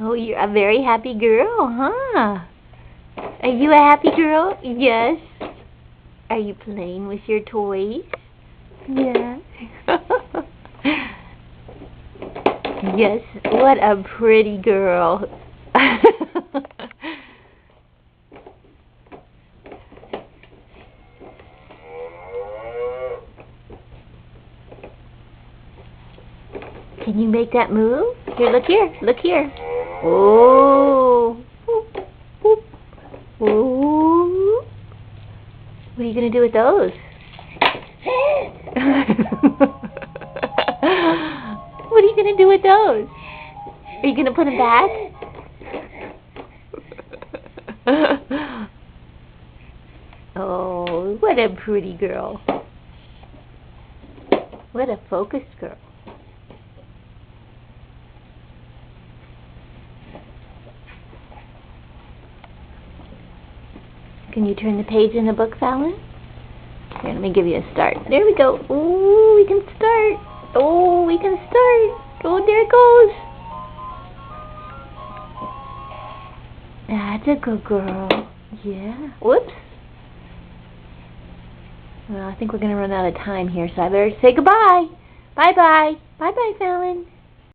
Oh, you're a very happy girl, huh? Are you a happy girl? Yes. Are you playing with your toys? Yeah. Yes, what a pretty girl. Can you make that move? Here, look here, look here. Oh. Boop, boop. Oh. What are you going to do with those? What are you going to do with those? Are you going to put them back? Oh, what a pretty girl. What a focused girl. Can you turn the page in the book, Fallon? Here, let me give you a start. There we go. Oh, we can start. Oh, we can start. Oh, there it goes. That's a good girl. Yeah. Whoops. Well, I think we're going to run out of time here, so I better say goodbye. Bye-bye. Bye-bye, Fallon.